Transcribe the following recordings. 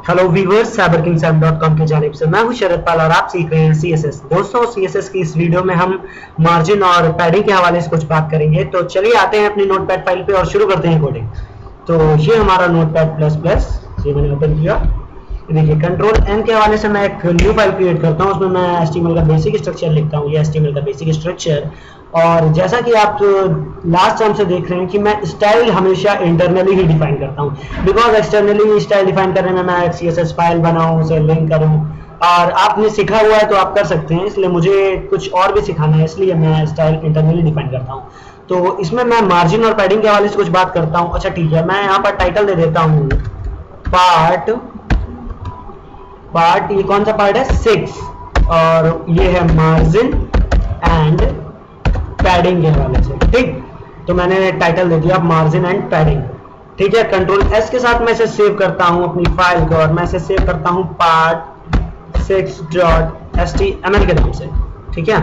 Hello viewers, cyberkingsam.com की जानिब से मैं हूं शरद पाल और आप सीख रहे हैं सीएसएस। दोस्तों, सीएसएस की इस वीडियो में हम मार्जिन और पैडिंग के हवाले से कुछ बात करेंगे। तो चलिए आते हैं अपनी नोटपैड फाइल पे और शुरू करते हैं कोडिंग। तो ये हमारा नोटपैड प्लस प्लस, ये मैंने ओपन किया। देखिए कंट्रोल एन के हवाले से मैं एक न्यू फाइल क्रिएट करता हूँ। उसमें मैं एचटीएमएल का बेसिक स्ट्रक्चर लिखता हूँ, ये एचटीएमएल का बेसिक स्ट्रक्चर। और जैसा कि आप लास्ट टाइम से देख रहे हैं कि मैं स्टाइल हमेशा इंटरनली ही डिफाइन करता हूँ, बिकॉज एक्सटर्नली स्टाइल डिफाइन करने में मैं एक सीएसएस फाइल बनाऊँ, उसे लिंक करूँ। और आपने सीखा हुआ है तो आप कर सकते हैं, इसलिए मुझे कुछ और भी सिखाना है, इसलिए मैं स्टाइल इंटरनली डिफाइन करता हूँ। तो इसमें मैं मार्जिन और पैडिंग के हवाले से कुछ बात करता हूँ। अच्छा ठीक है, मैं यहाँ पर टाइटल दे देता हूँ पार्ट, ये कौन सा पार्ट है? 6, और ये है मार्जिन एंड पैडिंग के हवाले से। ठीक, तो मैंने टाइटल दे दिया मार्जिन एंड पैडिंग। ठीक है, कंट्रोल एस के साथ मैं इसे सेव करता हूं अपनी फाइल को, और मैं इसे सेव करता हूं part6.html के नाम से। ठीक है,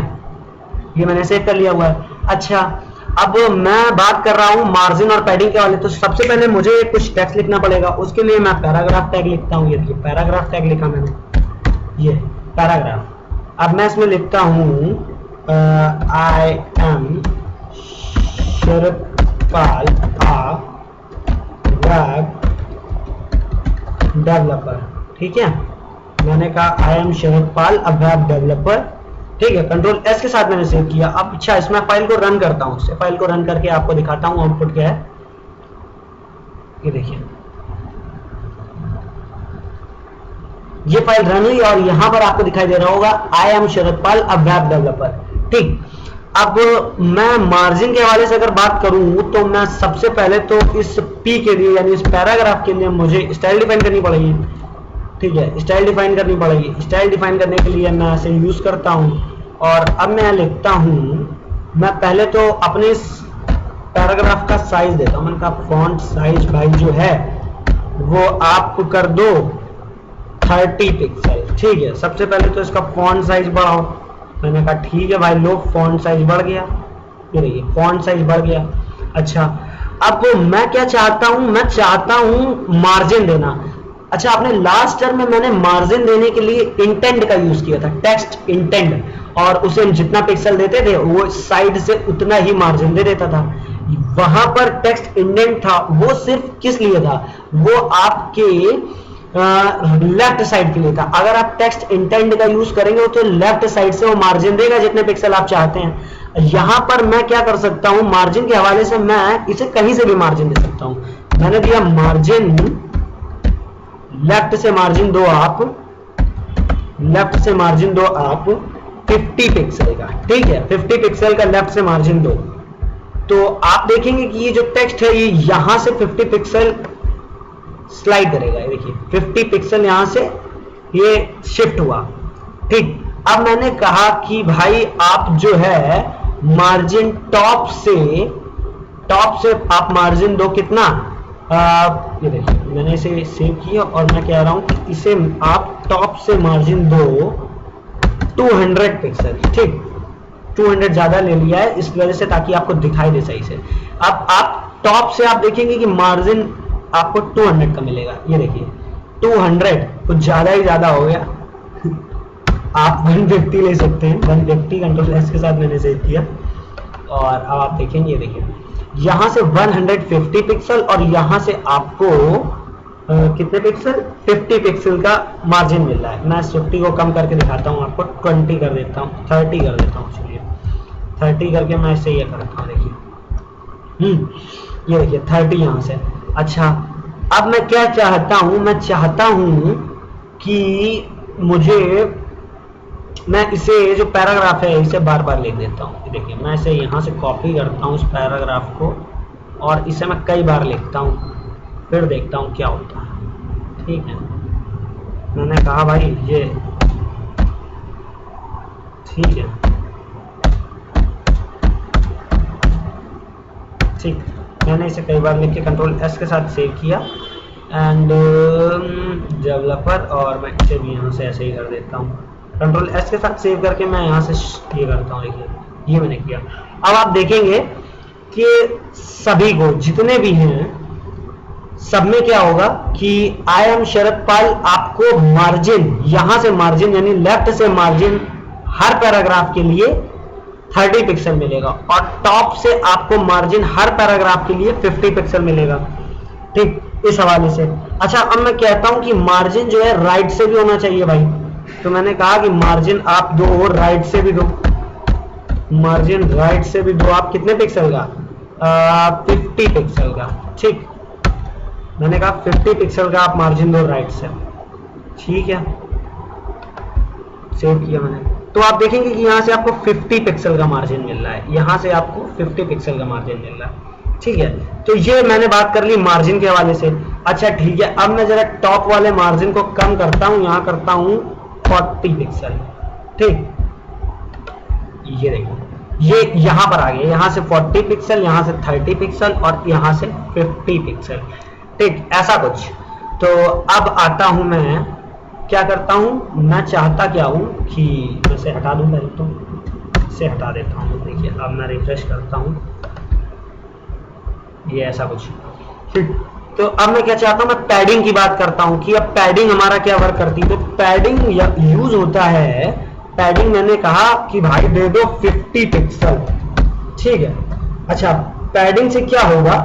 ये मैंने सेव कर लिया हुआ है। अच्छा, अब मैं बात कर रहा हूं मार्जिन और पैडिंग के वाले। तो सबसे पहले मुझे कुछ टेक्स्ट लिखना पड़ेगा, उसके लिए मैं पैराग्राफ टैग लिखता हूं। ये देखिए पैराग्राफ टैग लिखा मैंने, ये पैराग्राफ। अब मैं इसमें लिखता हूं I am Sharad Pal, web developer. ठीक है, मैंने कहा I am Sharad Pal, a web developer. ठीक है, कंट्रोल एस के साथ मैंने सेव किया। अब अच्छा, इसमें फाइल को रन करता हूँ, फाइल को रन करके आपको दिखाता हूँ आउटपुट क्या है। ये देखिए, ये फाइल रन हुई और यहां पर आपको दिखाई दे रहा होगा I am Sharad Pal, a web developer. ठीक, अब मैं मार्जिन के हवाले से अगर बात करूं तो मैं सबसे पहले तो इस पी के लिए, यानी इस पैराग्राफ के लिए मुझे स्टाइल डिफाइन करनी पड़ेगी। ठीक है, स्टाइल डिफाइन करनी पड़ेगी। स्टाइल डिफाइन करने के लिए मैं इसे यूज करता हूं, और अब मैं लिखता हूं, मैं पहले तो अपने इस पैराग्राफ का साइज देता हूं। मैंने कहा फॉन्ट साइज भाई जो है वो आप कर दो 30 पिक्सल। ठीक है, सबसे पहले तो इसका फॉन्ट साइज बढ़ाओ। मैंने कहा ठीक है भाई, लो फॉन्ट साइज बढ़ गया। ये देखिए फॉन्ट साइज बढ़ गया। अच्छा, अब मैं क्या चाहता हूं? मैं चाहता हूं मार्जिन देना। अच्छा, आपने लास्ट टर्म में मैंने मार्जिन देने के लिए इंटेंड का यूज किया था, टेक्स्ट इंटेंड, और उसे जितना पिक्सल देते थे वो साइड से उतना ही मार्जिन दे देता था। वहां पर टेक्स्ट इंडेंट था, वो सिर्फ किस लिए था? वो आपके लेफ्ट साइड के लिए था। अगर आप टेक्स्ट इंटेंड का यूज करेंगे तो लेफ्ट साइड से वो मार्जिन देगा जितने पिक्सल आप चाहते हैं। यहां पर मैं क्या कर सकता हूं? मार्जिन के हवाले से मैं इसे कहीं से भी मार्जिन दे सकता हूं। मैंने दिया मार्जिन, लेफ्ट से मार्जिन दो आप, लेफ्ट से मार्जिन दो आप 50 पिक्सल का। ठीक है, 50 पिक्सल का लेफ्ट से मार्जिन दो। तो आप देखेंगे कि ये जो टेक्स्ट है ये यहां से 50 पिक्सल स्लाइड करेगा। ये देखिए 50 पिक्सल यहां से ये शिफ्ट हुआ। ठीक, अब मैंने कहा कि भाई आप जो है मार्जिन टॉप से आप मार्जिन दो कितना? ये देखिए मैंने इसे सेव किया और मैं कह रहा हूं कि इसे आप टॉप से मार्जिन दो 200 पिक्सल। ठीक, 200 ज्यादा ले लिया है इस वजह से, ताकि आपको दिखाई दे सही से। अब आप टॉप से आप देखेंगे कि मार्जिन आपको 200 का मिलेगा। ये देखिए 200 कुछ ज्यादा ही ज्यादा हो गया। आप 150 ले सकते हैं, 150 कंट्रोल एस के साथ मैंने सेव किया। और अब आप देखेंगे, ये देखिए यहां से 150 पिक्सल और यहां से आपको कितने पिक्सल? 50 पिक्सल का मार्जिन मिल रहा है। मैं 50 को कम करके दिखाता हूं आपको, 20 कर देता हूं, 30 कर देता हूं। चलिए 30 करके मैं इसे ये करता हूं। देखिए ये देखिए 30 यहां से। अच्छा, अब मैं क्या चाहता हूं? मैं चाहता हूं कि मैं इसे जो पैराग्राफ है इसे बार बार लिख देता हूं। देखिए मैं इसे यहां से कॉपी करता हूं इस पैराग्राफ को, और इसे मैं कई बार लिखता हूं, फिर देखता हूं क्या होता है। ठीक है, मैंने कहा भाई ये ठीक है। ठीक, मैंने इसे कई बार लिख के कंट्रोल एस के साथ सेव किया एंड डेवलपर, और मैं इसे भी यहाँ से ऐसे ही कर देता हूँ। कंट्रोल एस के साथ सेव करके मैं यहाँ से ये करता हूँ। देखिए ये मैंने किया। अब आप देखेंगे कि सभी को जितने भी हैं सब में क्या होगा कि आई एम शरद पाल, आपको मार्जिन, यहां से मार्जिन यानी लेफ्ट से मार्जिन हर पैराग्राफ के लिए 30 पिक्सल मिलेगा और टॉप से आपको मार्जिन हर पैराग्राफ के लिए 50 पिक्सल मिलेगा। ठीक, इस हवाले से। अच्छा, अब मैं कहता हूं कि मार्जिन जो है राइट से भी होना चाहिए भाई, तो मैंने कहा कि मार्जिन आप दो और राइट से भी दो, मार्जिन राइट से भी दो आप कितने पिक्सल का, 50 पिक्सल का। ठीक, मैंने कहा 50 पिक्सल का आप मार्जिन दो राइट से। ठीक है, सेव किया मैंने। तो आप देखेंगे कि यहां से आपको 50 पिक्सल का मार्जिन मिल रहा है, यहां से आपको 50 पिक्सल का मार्जिन मिल रहा है। ठीक है, तो ये मैंने बात कर ली मार्जिन के हवाले से। अच्छा ठीक है, अब मैं जरा टॉप वाले मार्जिन को कम करता हूं, यहां करता हूं 40 पिक्सल। ठीक, ये देखो ये यहां पर आ गया, यहां से 40 पिक्सल, यहां से 30 पिक्सल और यहां से 50 पिक्सल। ठीक, ऐसा कुछ। तो अब आता हूं मैं क्या करता हूं, मैं चाहता क्या हूं कि इसे हटा दूं, पहले तो इसे हटा देता हूं। देखिए अब मैं रिफ्रेश करता हूं, ये ऐसा कुछ। ठीक, तो अब मैं क्या चाहता हूं, मैं पैडिंग की बात करता हूं कि अब पैडिंग हमारा क्या वर्क करती है। तो पैडिंग यूज होता है, पैडिंग मैंने कहा कि भाई दे दो 50 पिक्सल। ठीक है, अच्छा पैडिंग से क्या होगा,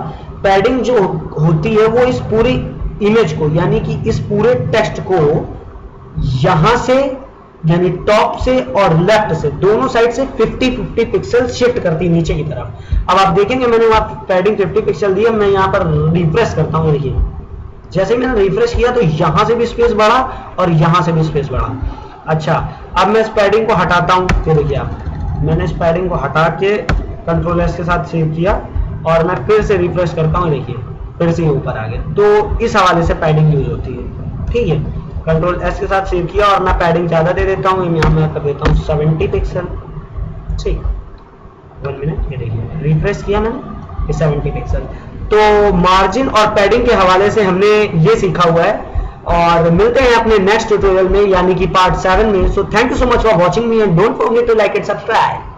पैडिंग जो होती है वो इस पूरी इमेज को यानी कि इस पूरे टेक्स्ट को यहां से यानी टॉप से और लेफ्ट से दोनों साइड से 50-50 पिक्सल शिफ्ट करती है नीचे की तरफ। अब आप देखेंगे मैंने वहां पैडिंग 50 पिक्सल दी है, मैं यहां पर रिफ्रेश करता हूं। देखिए जैसे ही मैंने रिफ्रेश किया तो यहां से भी स्पेस बढ़ा और यहां से भी स्पेस बढ़ा। अच्छा, अब मैं इस पैडिंग को हटाता हूं, ये देखिए आप, मैंने इस पैडिंग को हटा के कंट्रोल एस के साथ सेव किया और मैं फिर से रिफ्रेश करता हूं, देखिए फिर से ऊपर आ गया। तो इस हवाले से पैडिंग यूज होती है। ठीक है, कंट्रोल एस के साथ सेव किया और मैं पैडिंग ज्यादा दे देता हूं, यहां मैं कर देता हूं 70 पिक्सल। ठीक, 1 मिनट, ये देखिए रिफ्रेश किया मैंने, ये 70 पिक्सल। तो मार्जिन और पैडिंग के हवाले से हमने ये सीखा हुआ है और मिलते हैं अपने नेक्स्ट ट्यूटोरियल में यानी कि पार्ट 7 में। So thank you so much for watching me and don't forget to like and subscribe.